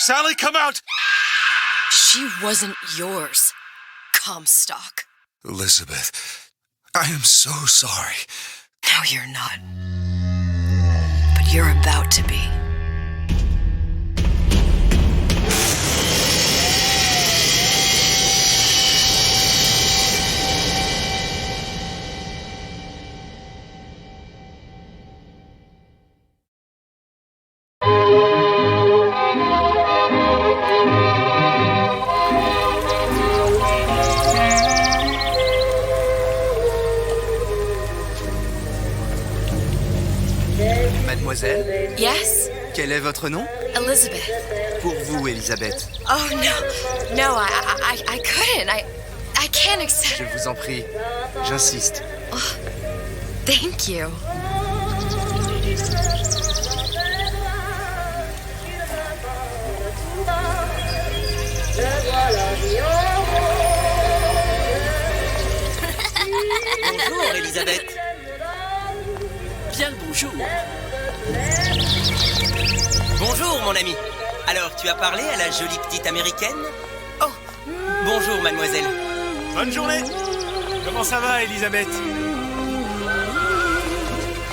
Sally, come out! She wasn't yours, Comstock. Elizabeth, I am so sorry. No, you're not. But you're about to be. Mademoiselle? Yes? Quel est votre nom? Elizabeth. Pour vous, Elisabeth. Oh, no. No, I couldn't. I can't accept... Je vous en prie. J'insiste. Oh, thank you. Bonjour, Elisabeth. Bien le bonjour. Bonjour, mon ami. Alors, tu as parlé à la jolie petite américaine? Oh, bonjour, mademoiselle. Bonne journée. Comment ça va, Elisabeth?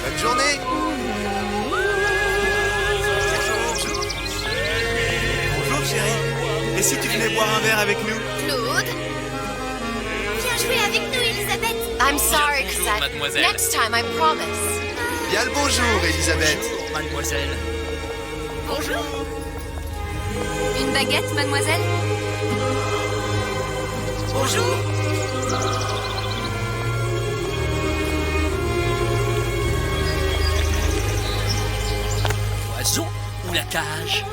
Bonne journée. Bonjour, chérie. Et si tu venais boire un verre avec nous? Claude, viens jouer avec nous, Elisabeth. I'm sorry, Bonjour, Cosette. mademoiselle. Next time, I promise. Bien le bonjour, Elisabeth. Bonjour, mademoiselle. Bonjour. Une baguette, mademoiselle? Bonjour. Oiseau ou la cage?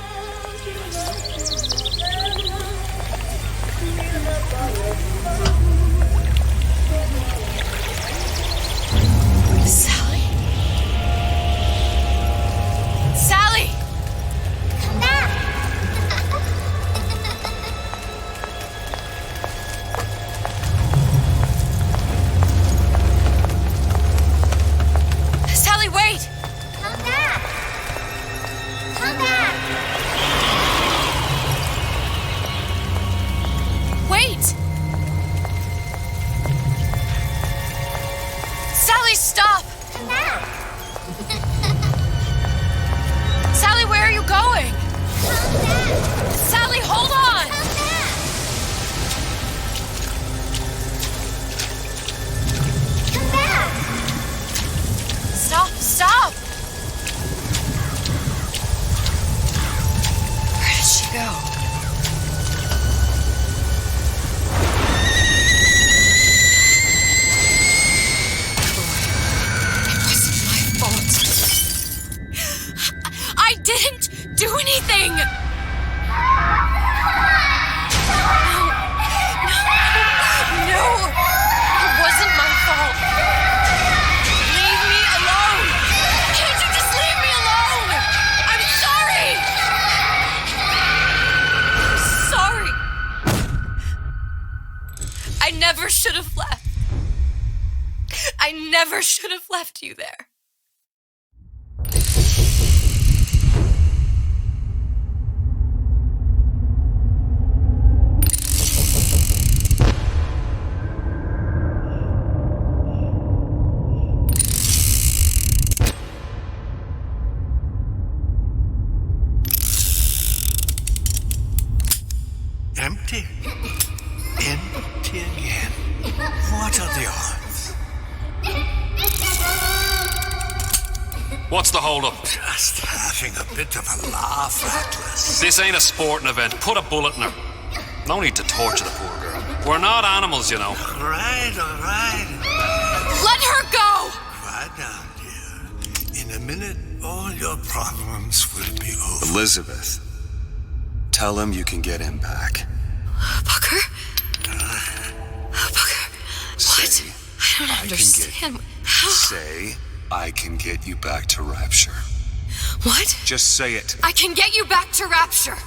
Sally? Sally! Sally, wait! Come back. Come back. Wait! Sally, stop! Come back. Sally, where are you going? Come back. Sally, hold on! Come back. Come back. Stop, stop! Where did she go? It wasn't my fault. I didn't do anything! No, it wasn't my fault. Leave me alone! Can't you just leave me alone? I'm sorry! I'm sorry. I never should have left. I never should have left you there. Empty. Empty again. What are the odds? What's the hold-up? Just having a bit of a laugh, Atlas. This ain't a sporting event. Put a bullet in her. No need to torture the poor girl. We're not animals, you know. All right. Let her go! Quiet down, dear. In a minute, all your problems will be over. Elizabeth, tell him you can get him back. Booker? Booker? What? Say, I don't understand. How? Say, I can get you back to Rapture. What? Just say it. I can get you back to Rapture.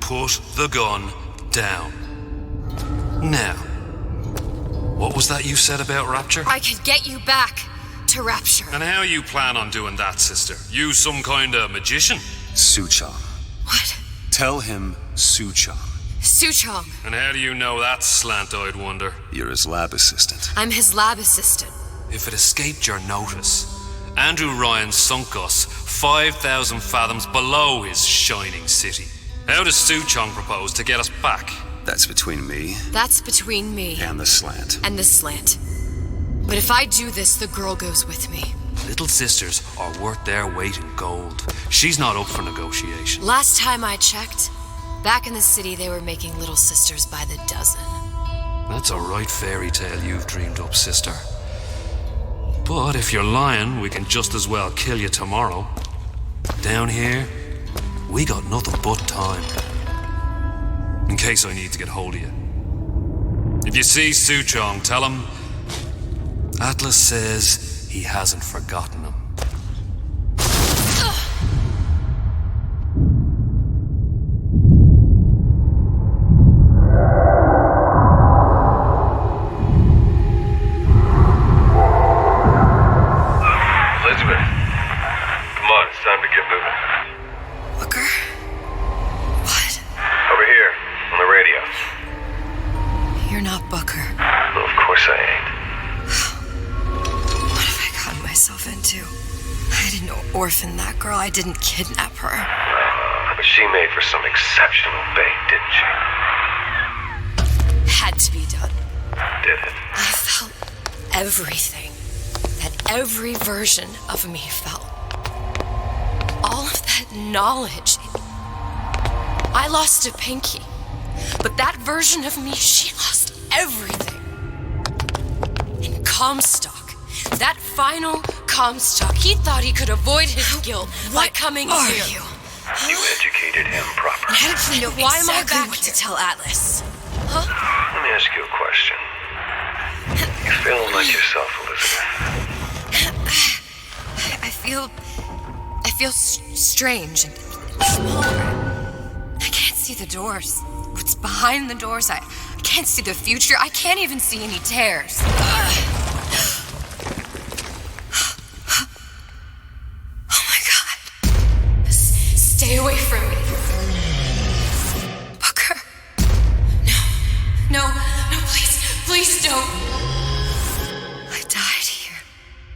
Put the gun down. Now, what was that you said about Rapture? I could get you back to Rapture. And how you plan on doing that, sister? You some kind of magician? Suchong, What? Tell him Suchong. Suchong. And how do you know that, slant-eyed wonder? You're his lab assistant. I'm his lab assistant. If it escaped your notice, Andrew Ryan sunk us 5,000 fathoms below his shining city. How does Suchong propose to get us back? That's between me That's between me and the slant. and the slant. But if I do this, the girl goes with me. Little sisters are worth their weight in gold. She's not up for negotiation. Last time I checked, back in the city they were making little sisters by the dozen. That's a right fairy tale you've dreamed up, sister. But if you're lying, we can just as well kill you tomorrow. Down here, we got nothing but time. In case I need to get hold of you. If you see Suchong, tell him Atlas says he hasn't forgotten him. Elizabeth, come on, it's time to get moving. Booker? What? Over here, on the radio. You're not Booker. Well, of course I ain't. What have I gotten myself into? I didn't orphan that girl. I didn't kidnap her. But she made for some exceptional bait, didn't she? Had to be done. Did it? I felt everything that every version of me felt. All of that knowledge. I lost a pinky. But that version of me, she lost everything. And Comstock, that final Comstock, he thought he could avoid his guilt by coming are here. you? You educated him properly. How did you know Why am I exactly back what here? to tell Atlas? Let me ask you a question. You feeling like yourself, Elizabeth? I feel strange and small. I can't see the doors. What's behind the doors? I can't see the future. I can't even see any tears. Oh my God. Stay away from me. Booker. No, please don't. I died here.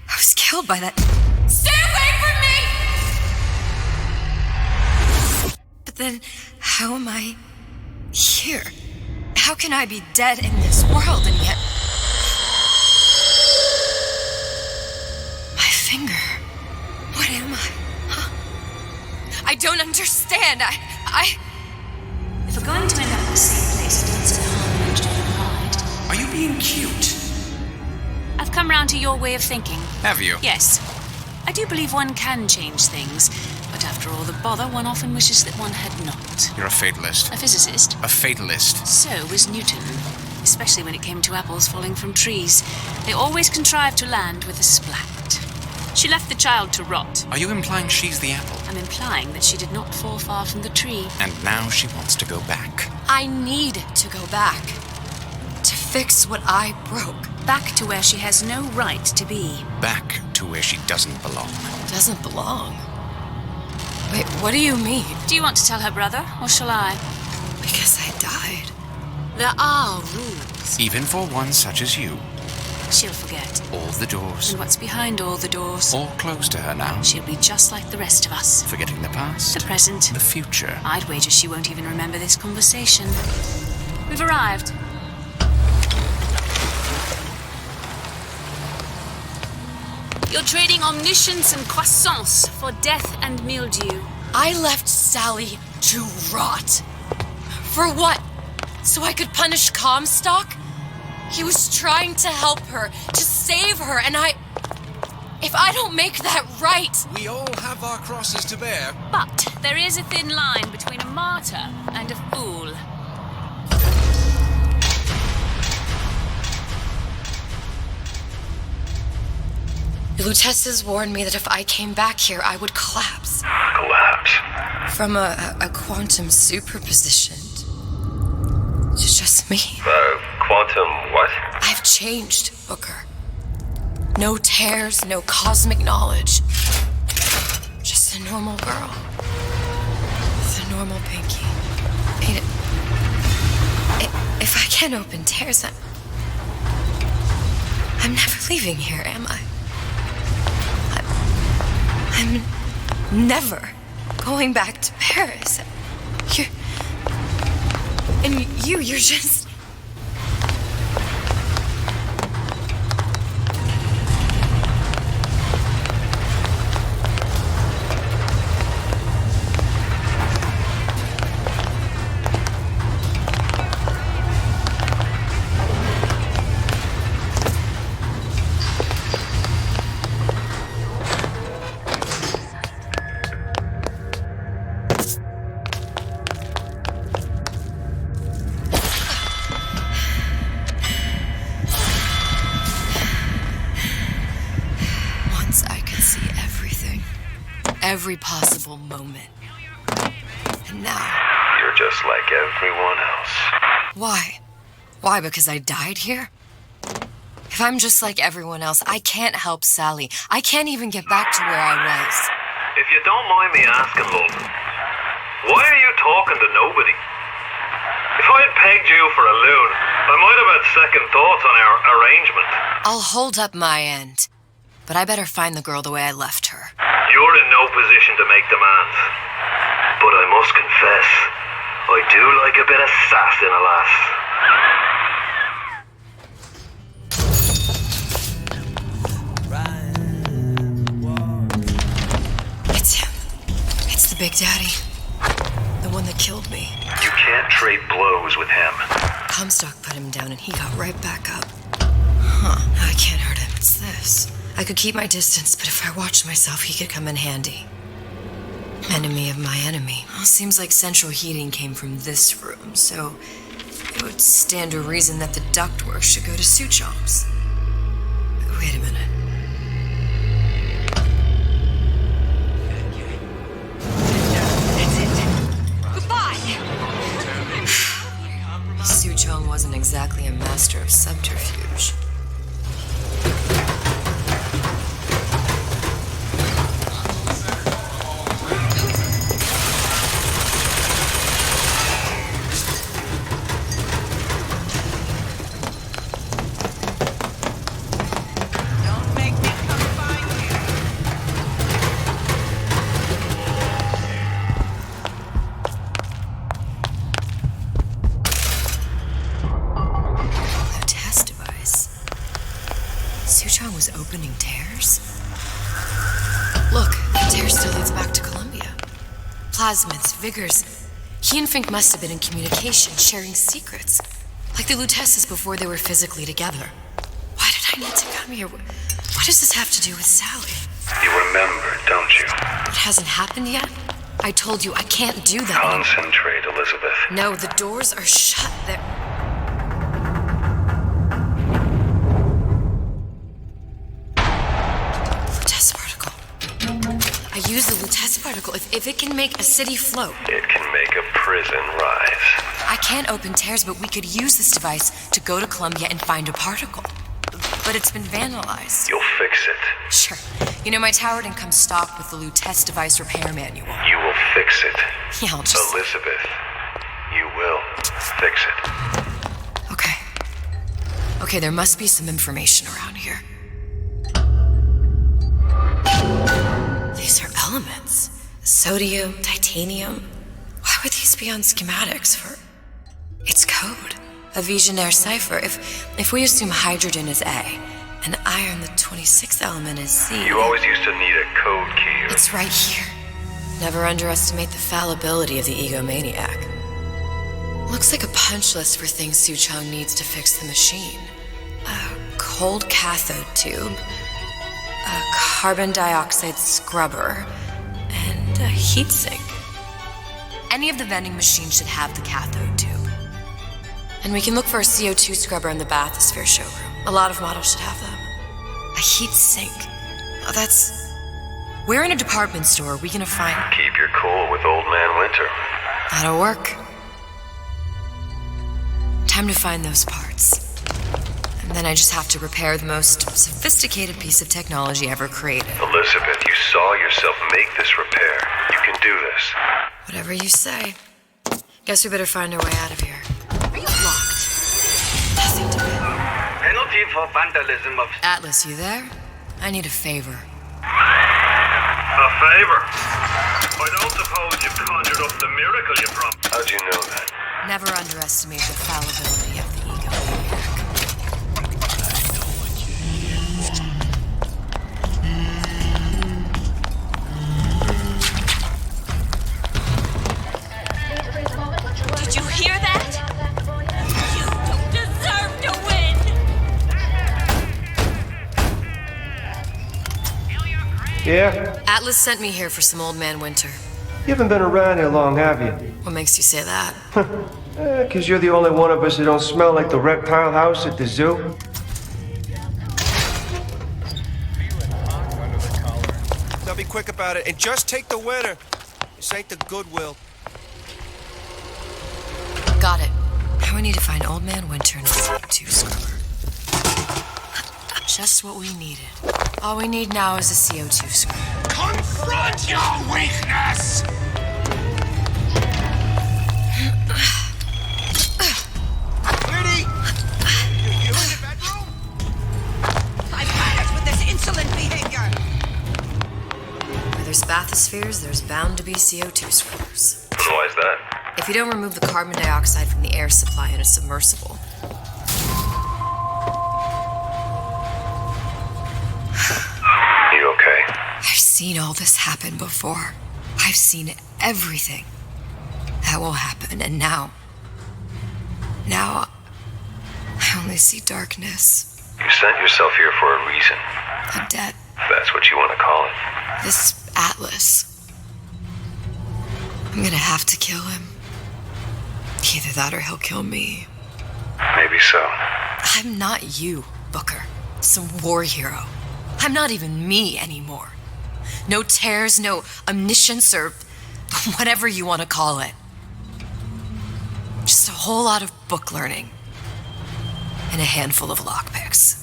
I was killed by that. Stay away from me! But then, how am I here? How can I be dead in this world and yet... My finger. What am I? Huh? I don't understand. If we're going to end up in the same place, it's in harm and pride. Are you being cute? I've come round to your way of thinking. Have you? Yes. I do believe one can change things, but after all the bother, one often wishes that one had not. You're a fatalist. A physicist. A fatalist. So was Newton, especially when it came to apples falling from trees. They always contrived to land with a splat. She left the child to rot. Are you implying she's the apple? I'm implying that she did not fall far from the tree. And now she wants to go back. I need to go back. To fix what I broke. Back to where she has no right to be. Back to where she doesn't belong. Doesn't belong. Wait, what do you mean? Do you want to tell her brother, or shall I? Because I died. There are rules. Even for one such as you. She'll forget. All the doors. And what's behind all the doors? All closed to her now. She'll be just like the rest of us. Forgetting the past. The present. The future. I'd wager she won't even remember this conversation. We've arrived. You're trading omniscience and croissance for death and mildew. I left Sally to rot. For what? So I could punish Comstock? He was trying to help her, to save her, and if I don't make that right... We all have our crosses to bear. But there is a thin line between a martyr and a fool. Lutessa's warned me that if I came back here, I would collapse. Collapse? From a quantum superposition to just me. Quantum what? I've changed, Booker. No tears, no cosmic knowledge. Just a normal girl. With a normal Pinky. If I can't open tears, I'm never leaving here, am I? I'm never going back to Paris. You're just... Every possible moment. And now... You're just like everyone else. Why? Why, because I died here? If I'm just like everyone else, I can't help Sally. I can't even get back to where I was. If you don't mind me asking, love, why are you talking to nobody? If I had pegged you for a loon, I might have had second thoughts on our arrangement. I'll hold up my end. But I better find the girl the way I left her. You're in no position to make demands. But I must confess, I do like a bit of sass in a lass. It's him. It's the Big Daddy. The one that killed me. You can't trade blows with him. Comstock put him down and he got right back up. Huh. I can't hurt him. It's this. I could keep my distance, but if I watched myself, he could come in handy. Enemy of my enemy. Well, seems like central heating came from this room, so it would stand to reason that the ductwork should go to Suchong's. Wait a minute. Goodbye! Suchong wasn't exactly a master of subterfuge. Opening tears? Look, the tear still leads back to Columbia. Plasmids, vigors. He and Fink must have been in communication, sharing secrets. Like the Lutesses before they were physically together. Why did I need to come here? What does this have to do with Sally? You remember, don't you? It hasn't happened yet? I told you I can't do that. Concentrate, Elizabeth. No, the doors are shut. They're... Use the Lutece particle. If it can make a city float. It can make a prison rise. I can't open tears, but we could use this device to go to Columbia and find a particle. But it's been vandalized. You'll fix it. Sure. You know, my tower didn't come stocked with the Lutece device repair manual. You will fix it. Yeah, I'll just... Elizabeth, you will fix it. Okay. Okay, there must be some information around here. These are elements. Sodium, titanium. Why would these be on schematics for... It's code. A Visionaire cipher. If we assume hydrogen is A, and iron, the 26th element, is Z... You always used to need a code key. It's right here. Never underestimate the fallibility of the egomaniac. Looks like a punch list for things Suchong needs to fix the machine. A cold cathode tube, a carbon dioxide scrubber, and a heatsink. Any of the vending machines should have the cathode tube. And we can look for a CO2 scrubber in the bathysphere showroom. A lot of models should have them. A heatsink. Oh, that's... We're in a department store. We gonna find... Keep your cool with Old Man Winter. That'll work. Time to find those parts. And then I just have to repair the most sophisticated piece of technology ever created. Elizabeth, you saw yourself make this repair. You can do this. Whatever you say. Guess we better find our way out of here. Locked. Nothing to do. Penalty for vandalism of... Atlas, you there? I need a favor. A favor? I don't suppose you've conjured up the miracle you promised. How'd you know that? Never underestimate the fallibility of the egomaniac. Did you hear that? You don't deserve to win! Yeah? Atlas sent me here for some Old Man Winter. You haven't been around here long, have you? What makes you say that? 'Cause you're the only one of us that don't smell like the reptile house at the zoo. Now be quick about it and just take the winner. This ain't the Goodwill. Got it. Now we need to find Old Man Winter and his CO2 scrubber. Just what we needed. All we need now is a CO2 scrubber. Confront your weakness! Liddy! You in the bedroom? I've had it with this insolent behavior. Where there's bathyspheres, there's bound to be CO2 scrubbers. Why is that? If you don't remove the carbon dioxide from the air supply in a submersible, You okay? I've seen all this happen before. I've seen everything that will happen, and now I only see darkness. You sent yourself here for a reason. A debt. That's what you want to call it. This Atlas. I'm gonna have to kill him. Either that or he'll kill me. Maybe so. I'm not you, Booker. Some war hero. I'm not even me anymore. No tears, no omniscience, or whatever you want to call it. Just a whole lot of book learning. And a handful of lockpicks.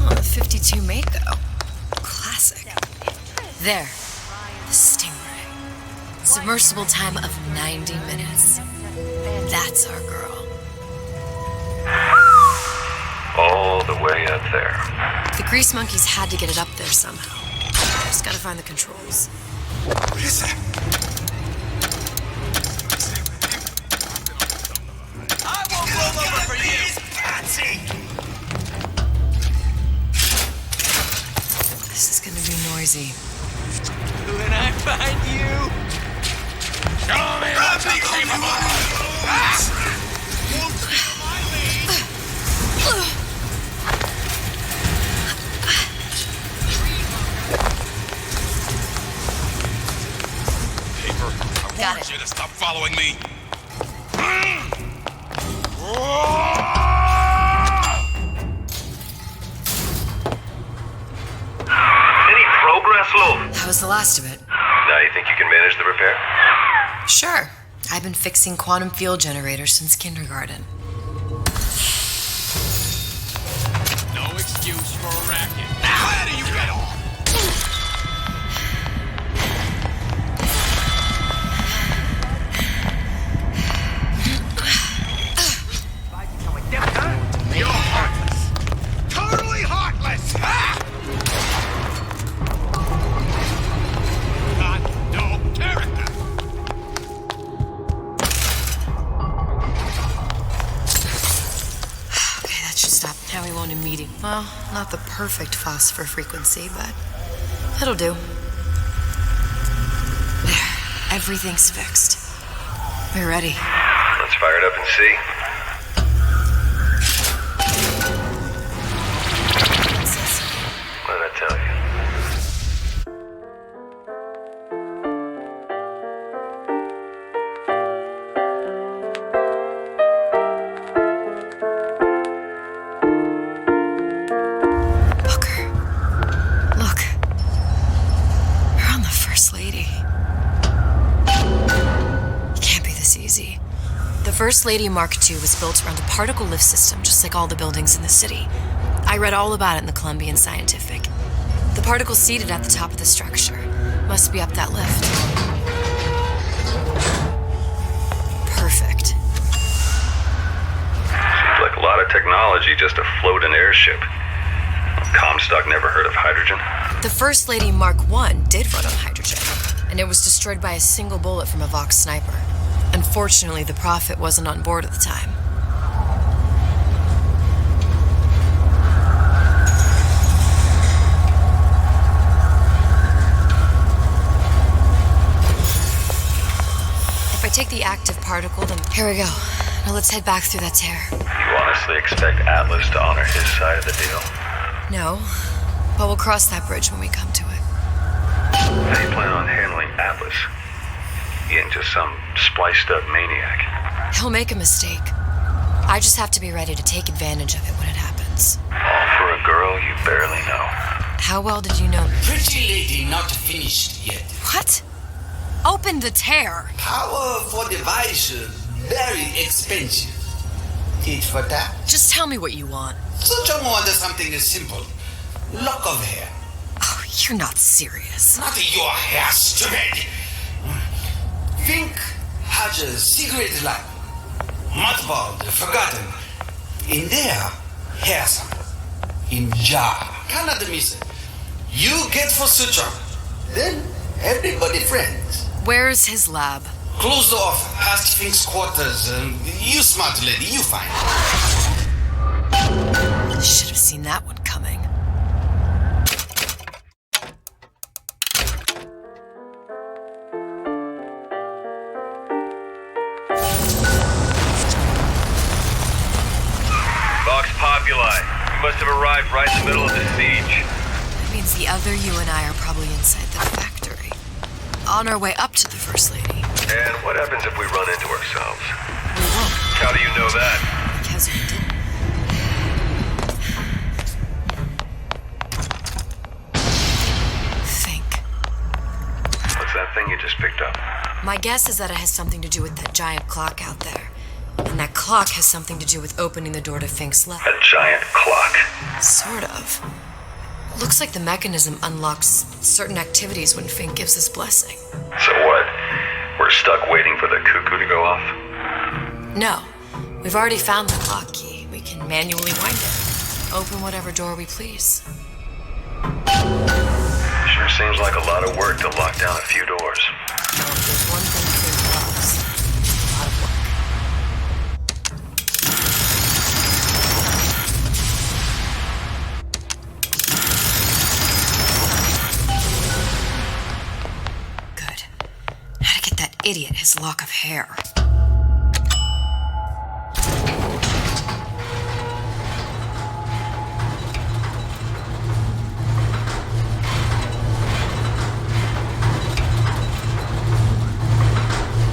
Oh, the 52 Mako. Classic. There. The Stingray. Submersible time of 90 minutes. That's our girl. All the way up there. The grease monkeys had to get it up there somehow. Just gotta find the controls. What is that? I won't roll over for you! Patsy! This is gonna be noisy. When I find you... Show me what you're capable of! Got it. You to stop following me. Any progress, love? That was the last of it. Now you think you can manage the repair? Sure. I've been fixing quantum field generators since kindergarten. No excuse for a racket. Where do you get off? You're heartless. Totally heartless. Ah! Got no character. Okay, that should stop. Now we won't need meeting. Well, not the perfect phosphor frequency, but it'll do. There. Everything's fixed. We're ready. Let's fire it up and see. What'd I tell you? Booker. Look. We're on the First Lady. It can't be this easy. The First Lady Mark II was built around a particle lift system, just like all the buildings in the city. I read all about it in the Columbian Scientific. The particles seated at the top of the structure must be up that lift. Perfect. Seems like a lot of technology just to float an airship. Comstock never heard of hydrogen? The First Lady Mark I did run on hydrogen, and it was destroyed by a single bullet from a Vox sniper. Unfortunately, the Prophet wasn't on board at the time. If I take the active particle, then here we go. Now let's head back through that tear. You honestly expect Atlas to honor his side of the deal? No, but we'll cross that bridge when we come to it. How do you plan on handling Atlas? He ain't just some spliced-up maniac. He'll make a mistake. I just have to be ready to take advantage of it when it happens. All for a girl you barely know. How well did you know me? Pretty lady not finished yet. What? Open the tear. Power for device, very expensive. Tit for tat. Just tell me what you want. Such a wonder something is simple. Lock of hair. Oh, you're not serious. Not your hair, stupid. Think has a cigarette light. Mothballed, forgotten. In there, hair sample. In jar. Cannot miss it. You get for suture. Then everybody friends. Where's his lab? Closed off, past Fink's quarters. You smart lady, you find. Should have seen that one coming. Vox Populi. We must have arrived right in the middle of the siege. That means the other you and I are probably inside the factory. On our way up to the First Lady. And what happens if we run into ourselves? We won't. How do you know that? Because we didn't. Think. What's that thing you just picked up? My guess is that it has something to do with that giant clock out there. And that clock has something to do with opening the door to Fink's lab. A giant clock. Sort of. Looks like the mechanism unlocks certain activities when Fink gives his blessing. So what? We're stuck waiting for the cuckoo to go off? No. We've already found the clock key. We can manually wind it. Open whatever door we please. Sure seems like a lot of work to lock down a few doors. Well, if there's one thing Fink loves, a lot of work. Idiot his lock of hair.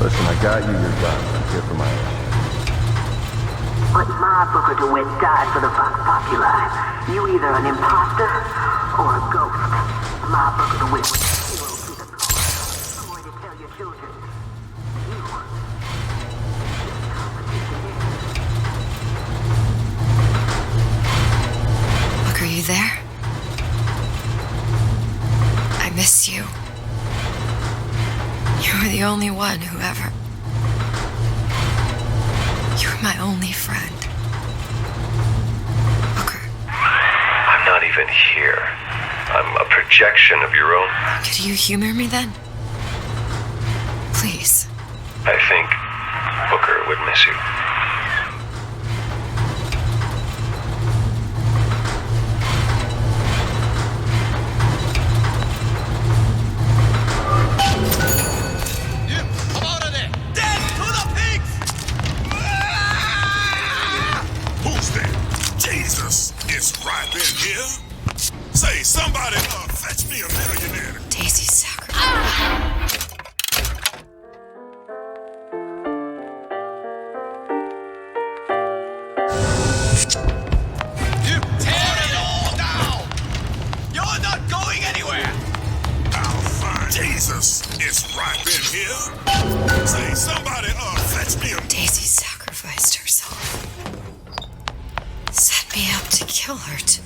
Listen, I got you your gun. I'm here for my ass. But my booker DeWitt died for the Vox Populi. You either an imposter or a ghost. My booker DeWitt was a hero to the cause. I'm going to tell your children. Are you there? I miss you. You were the only one who ever... You were my only friend. Booker. I'm not even here. I'm a projection of your own. Could you humor me then? Please. I think Booker would miss you. Right in here. Say, somebody fetch me a millionaire. Daisy sacrifice. You tear it all down. You're not going anywhere. I'll find Jesus is right in here. Say, somebody fetch me a Daisy sacrifice. sacrificed herself. Set me up to kill her, to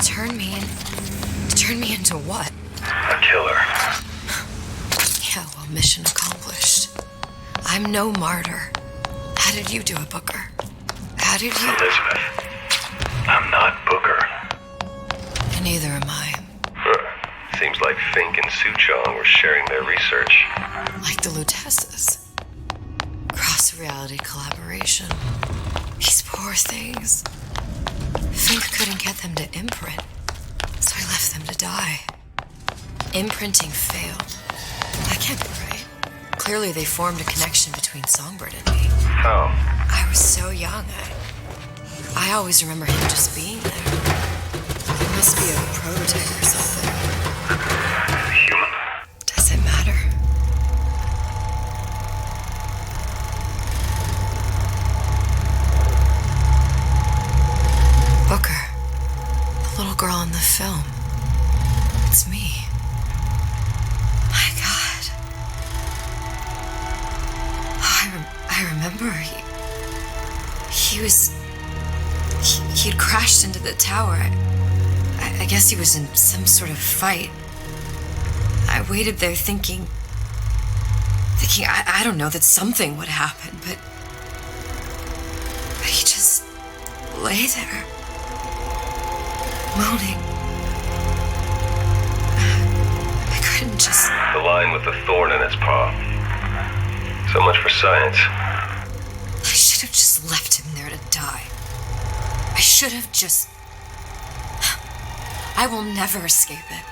turn me into what? A killer. Yeah, well, mission accomplished. I'm no martyr. How did you do it, Booker? How did you... Elizabeth, I'm not Booker. And neither am I. Seems like Fink and Suchong were sharing their research. Like the Lutesses. Cross-reality collaboration. These poor things. Fink couldn't get them to imprint, so I left them to die. Imprinting failed. That can't be right. Clearly they formed a connection between Songbird and me. How? I was so young. I always remember him just being there. He must be a prototype or something. Human? Does it matter? Booker, the little girl in the film. It's me. My God. I remember he'd crashed into the tower. I guess he was in some sort of fight. I waited there thinking I don't know, that something would happen, but he just lay there, moaning. I couldn't just... The line with the thorn in its paw. So much for science. I should have just left him there to die. I should have just... I will never escape it.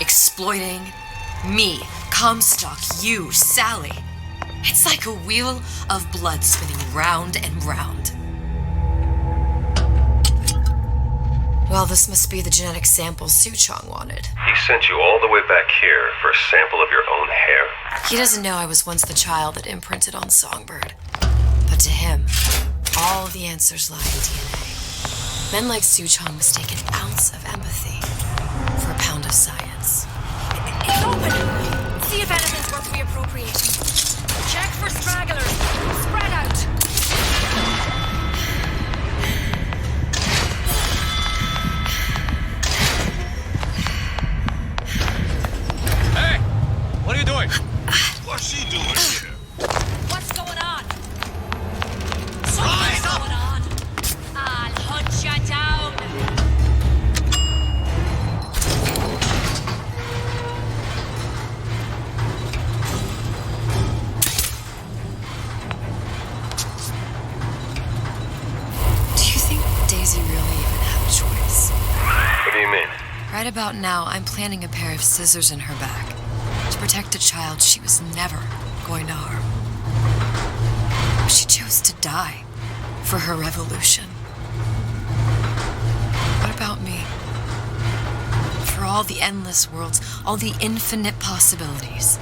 Exploiting me, Comstock, you, Sally. It's like a wheel of blood spinning round and round. Well, this must be the genetic sample Suchong wanted. He sent you all the way back here for a sample of your own hair? He doesn't know I was once the child that imprinted on Songbird. But to him, all the answers lie in DNA. Men like Suchong mistake an ounce of empathy for a pound of science. It's open! See if anything's worth reappropriating. Check for stragglers. Spread out. Hey! What are you doing? What's she doing here? What's going on? Something's going on. I'll hunt you down. Do you think Daisy really even had a choice? What do you mean? Right about now, I'm planting a pair of scissors in her back to protect a child she was never going to harm. But she chose to die for her revolution. What about me? For all the endless worlds, all the infinite possibilities.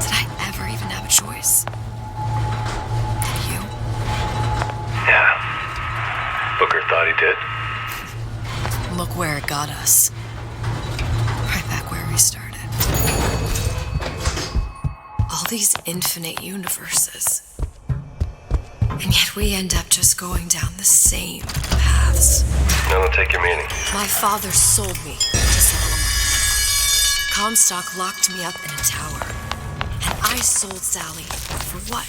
Did I ever even have a choice? Did you? Yeah. Booker thought he did. Look where it got us. Right back where we started. All these infinite universes. And yet we end up just going down the same paths. I don't take your meaning. My father sold me to Solomon. Comstock locked me up in a tower. And I sold Sally for what?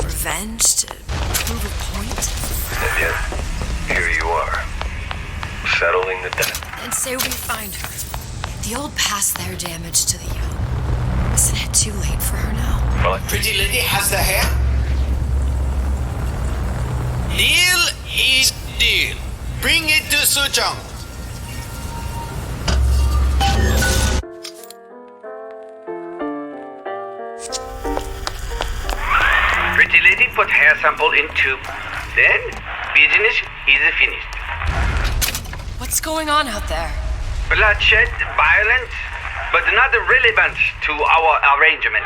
Revenge? To prove a point? And yet, here you are. Settling the debt. And say we find her. The old past their damage to the young. Isn't it too late for her now? Well, Pretty lady has the hair? Deal is deal. Bring it to Suchong. Pretty lady put hair sample in tube. Then, business is finished. What's going on out there? Bloodshed, violence, but not relevant to our arrangement.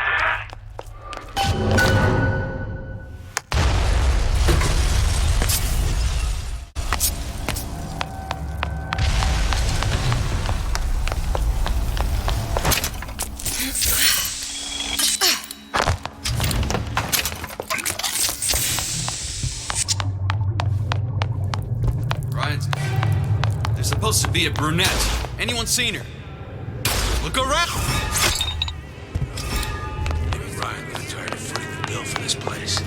There's supposed to be a brunette. Anyone seen her? Look around! Maybe Ryan got tired of footing the bill for this place.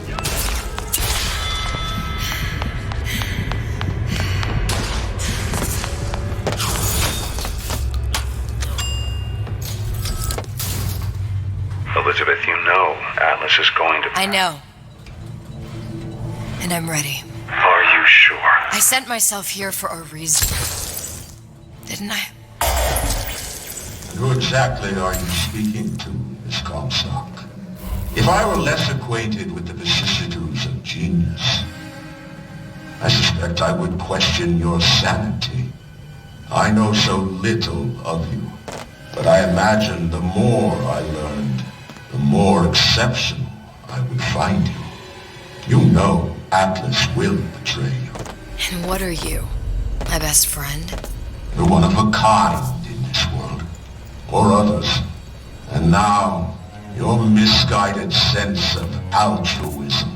Elizabeth, you know Atlas is going to... I know. And I'm ready. Are you sure? I sent myself here for a reason. Didn't I? Who exactly are you speaking to, Miss Comstock? If I were less acquainted with the vicissitudes of genius, I suspect I would question your sanity. I know so little of you, but I imagine the more I learned, the more exceptional I would find you. You know Atlas will betray you. And what are you? My best friend? You're one of a kind in this world, or others. And now, your misguided sense of altruism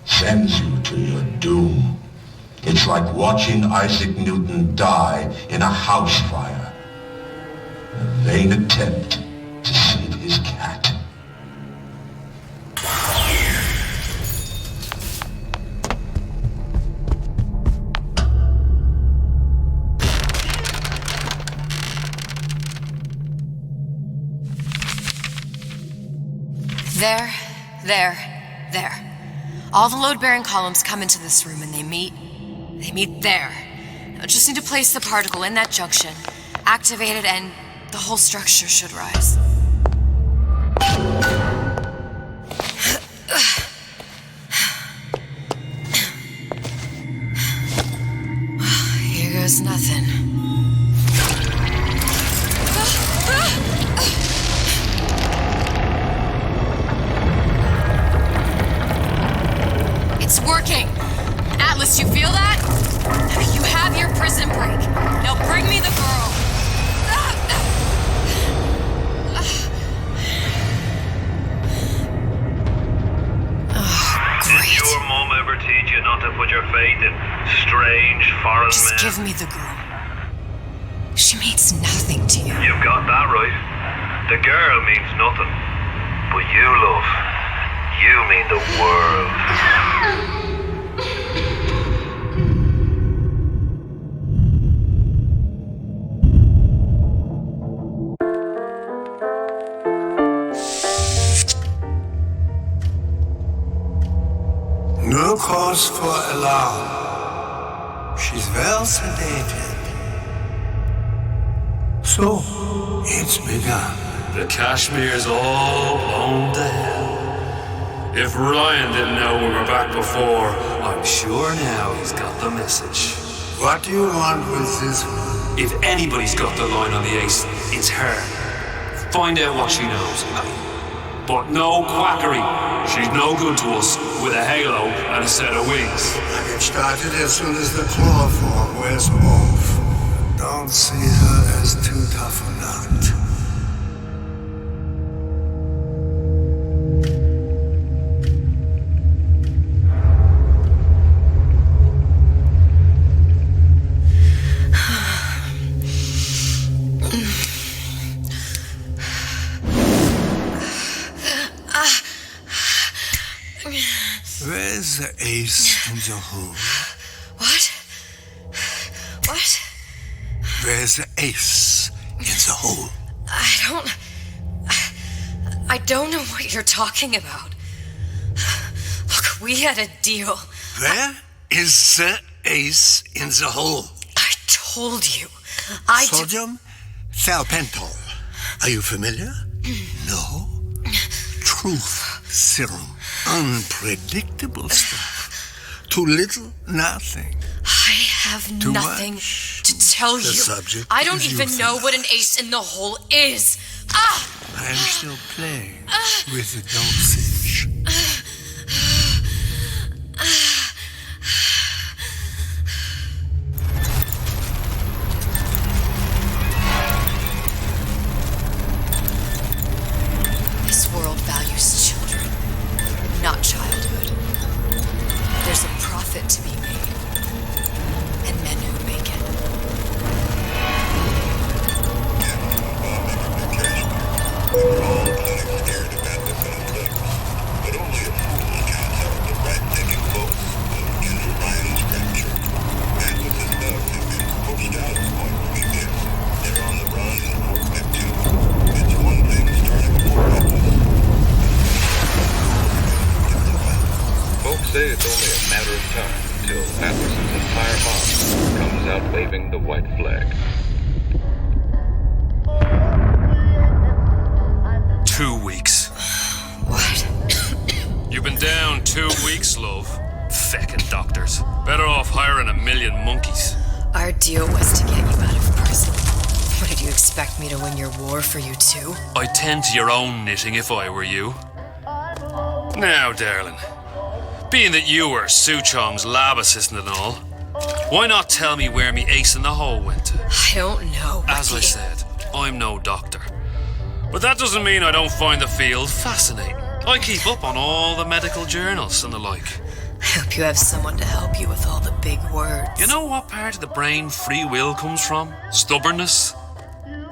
sends you to your doom. It's like watching Isaac Newton die in a house fire. A vain attempt to save his cat. There. All the load-bearing columns come into this room and they meet there. Now just need to place the particle in that junction, activate it, and the whole structure should rise. Here goes nothing. It's working! Atlas, you feel that? You have your prison break. Now bring me the girl. Did your mom ever teach you not to put your faith in strange foreign men? Just give me the girl. She means nothing to you. You've got that right. The girl means nothing. But you, love, you mean the world. No cause for alarm. She's well sedated. So, it's begun. The Kashmir's all blown to hell. If Ryan didn't know we were back before, I'm sure now he's got the message. What do you want with this? If anybody's got the line on the ace, it's her. Find out what she knows. But no quackery. She's no good to us with a halo and a set of wings. I get started as soon as the claw form wears off. Don't see her as too tough a nut. Where's the ace in the hole? What? Where's the ace in the hole? I don't know what you're talking about. Look, we had a deal. Where is the ace in the hole? I told you. Sodium thiopental. Are you familiar? No? Truth serum. Unpredictable stuff. Too little, nothing. I have Too nothing much. to tell you. The subject I don't is even know what an ace in the hole is. I'm still playing with the dosage. This world values children, not childhood. There's a profit to be made, and men who make it. waving the white flag. 2 weeks. What? You've been down 2 weeks, love. Feckin' doctors. Better off hiring 1,000,000 monkeys. Our deal was to get you out of prison. What, did you expect me to win your war for you too? I'd tend to your own knitting if I were you. Now, darling, being that you were Su Chong's lab assistant and all, why not tell me where me ace in the hole went to? I don't know. As I said, I'm no doctor. But that doesn't mean I don't find the field fascinating. I keep up on all the medical journals and the like. I hope you have someone to help you with all the big words. You know what part of the brain free will comes from? Stubbornness?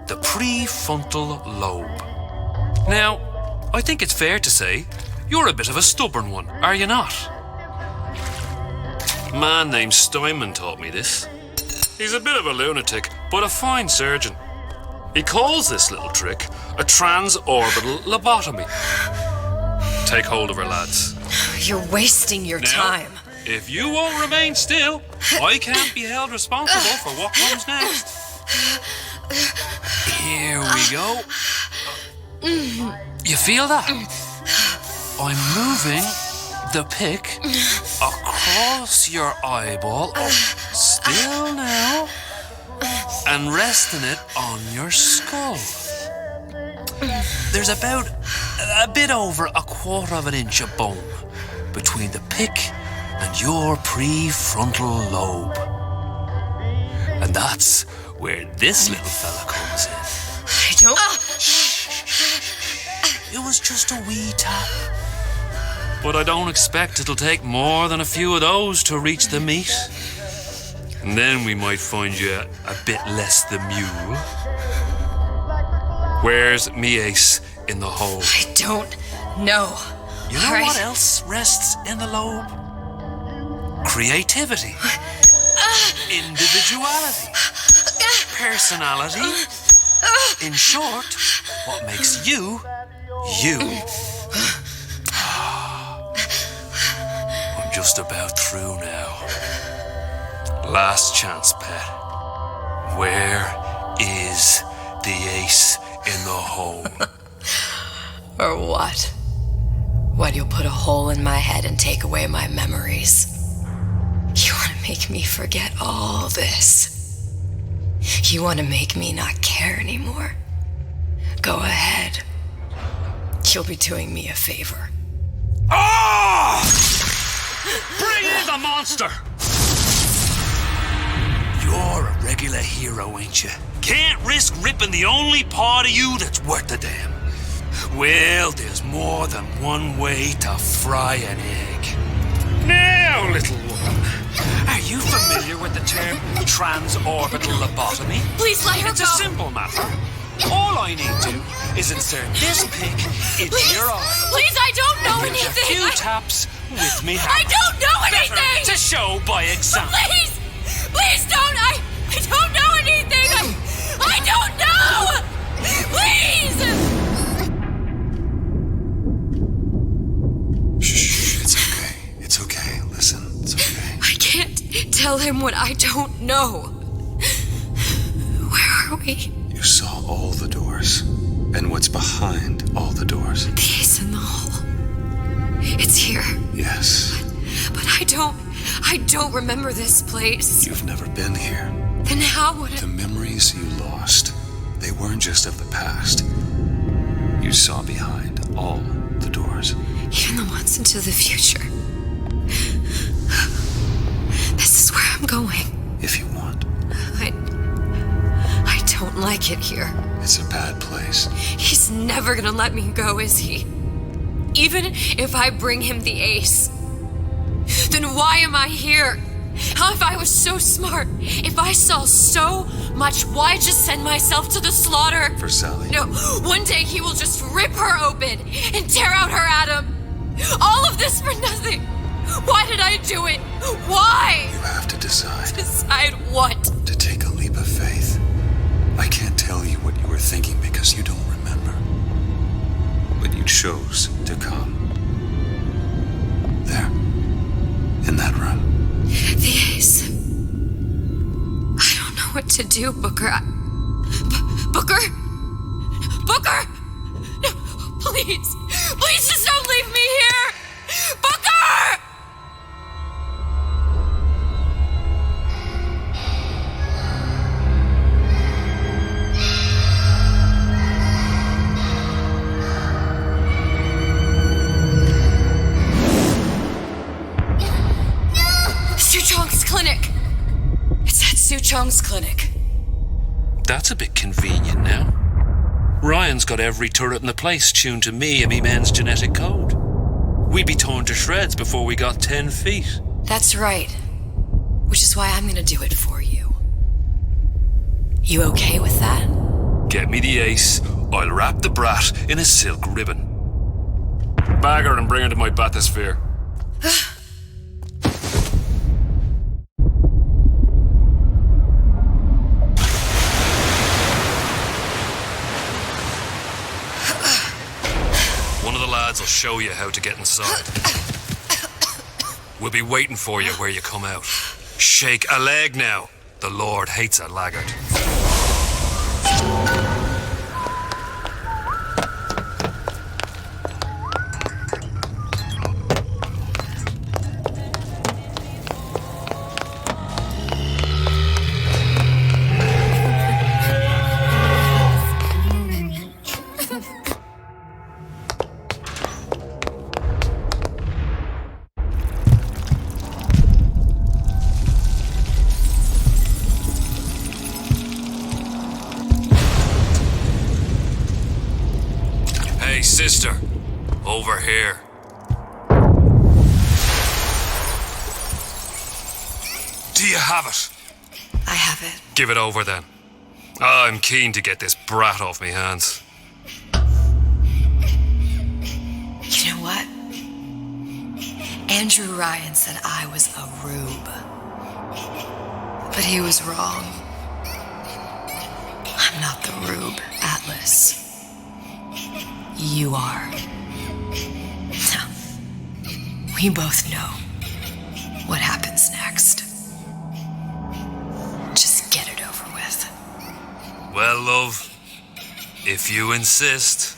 The prefrontal lobe. Now, I think it's fair to say you're a bit of a stubborn one, are you not? A man named Steinman taught me this. He's a bit of a lunatic, but a fine surgeon. He calls this little trick a transorbital lobotomy. Take hold of her, lads. You're wasting your time. If you won't remain still, I can't be held responsible for what comes next. Here we go. You feel that? I'm moving the pick across your eyeball. Oh, still now. And resting it on your skull. There's about a bit over 1/4 of an inch of bone between the pick and your prefrontal lobe. And that's where this little fella comes in. I don't... It was just a wee tap. But I don't expect it'll take more than a few of those to reach the meat. And then we might find you a bit less the mule. Where's me ace in the hole? I don't know. You know what else rests in the lobe? Creativity. Individuality. Personality. In short, what makes you, you. I'm just about through now. Last chance, pet. Where is the ace in the hole? Or what? What, you'll put a hole in my head and take away my memories? You want to make me forget all this? You want to make me not care anymore? Go ahead. You'll be doing me a favor. Ah! Bring in the monster! You're a regular hero, ain't you? Can't risk ripping the only part of you that's worth a damn. Well, there's more than one way to fry an egg. Now, little woman, are you familiar with the term transorbital lobotomy? Please let her It's go. a simple matter. All I need to is insert this pick into your eye. Please, I don't know There's anything. a few taps with me hammer. I don't know Better anything. to show by example. Please, please don't. I don't know anything. I don't know. Please. Shh, it's okay. It's okay. Listen, it's okay. I can't tell him what I don't know. Where are we? You saw all the doors. And what's behind all the doors. The ace in the hole. It's here. Yes. But I don't remember this place. You've never been here. Then how would The memories you lost, they weren't just of the past. You saw behind all the doors. Even the ones into the future. This is where I'm going. If you want. I don't like it here. It's a bad place. He's never gonna let me go, is he? Even if I bring him the ace. Then why am I here? How if I was so smart? If I saw so much, why just send myself to the slaughter? For Sally. No, one day he will just rip her open and tear out her atom. All of this for nothing. Why did I do it? Why? You have to decide. Decide what? To take a leap of faith. I can't tell you what you were thinking because you don't remember. But you chose to come. There. In that room. The ace. I don't what to do, Booker. Booker? Booker! No, please. Please just don't leave me here! Booker! Suchong's clinic. It's at Suchong's clinic. That's a bit convenient now. Ryan's got every turret in the place tuned to me and me men's genetic code. We'd be torn to shreds before we got 10 feet. That's right. Which is why I'm gonna do it for you. You okay with that? Get me the ace, I'll wrap the brat in a silk ribbon. Bag her and bring her to my bathysphere. One of the lads will show you how to get inside. We'll be waiting for you where you come out. Shake a leg now. The Lord hates a laggard. Hey, sister. Over here. Do you have it? I have it. Give it over then. I'm keen to get this brat off me hands. You know what? Andrew Ryan said I was a rube. But he was wrong. I'm not the rube, Atlas. You are. Now, we both know what happens next. Just get it over with. Well, love, if you insist.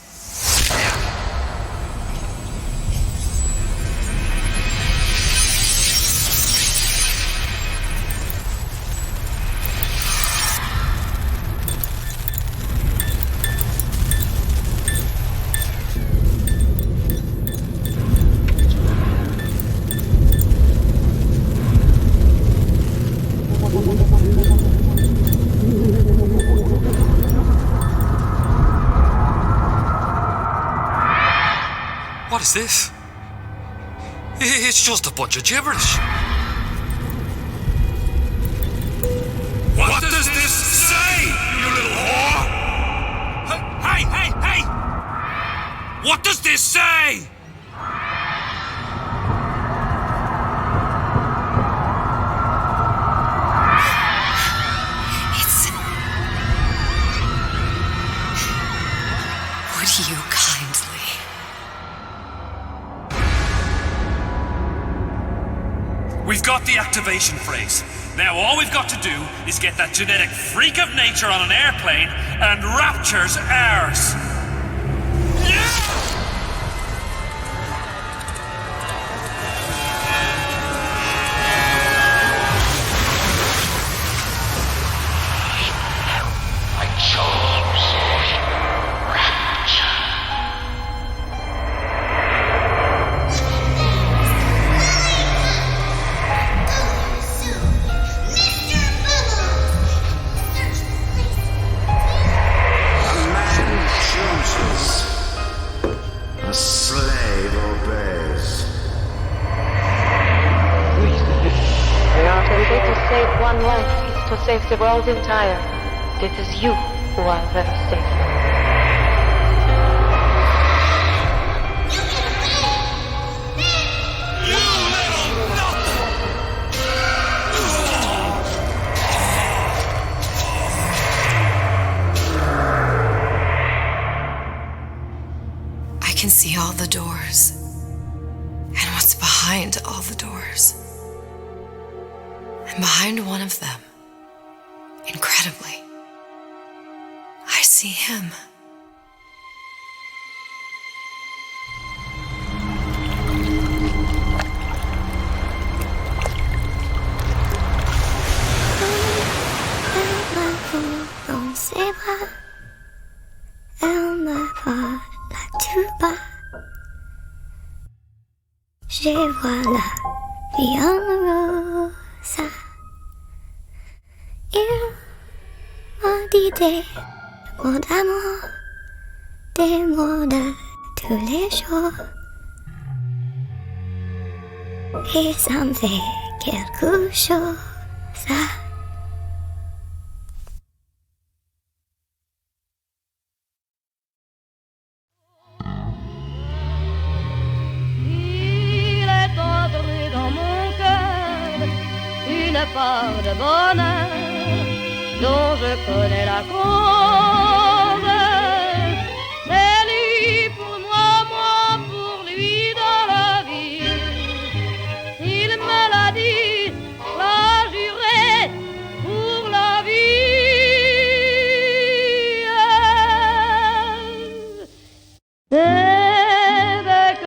What is this? It's just a bunch of gibberish. What does this say, you little whore? Hey, hey, hey! What does this say? Would you kindly? We've got the activation phrase. Now all we've got to do is get that genetic freak of nature on an airplane and Rapture's ours. I chose Rapture. A slave obeys. We are able to save one life is to save the world entire. It is you who are very safe. I can see all the doors. And what's behind all the doors. And behind one of them Incredibly, I see him. Dans ses bras, elle me parle à tout bas. Je vois la vie en rose. Il m'a dit des mots d'amour, des mots de tous les jours. Et ça me fait quelque chose. Part de bonheur dont je connais la cause. C'est lui pour moi, moi pour lui dans la vie. Il me l'a dit, l'a juré pour la vie.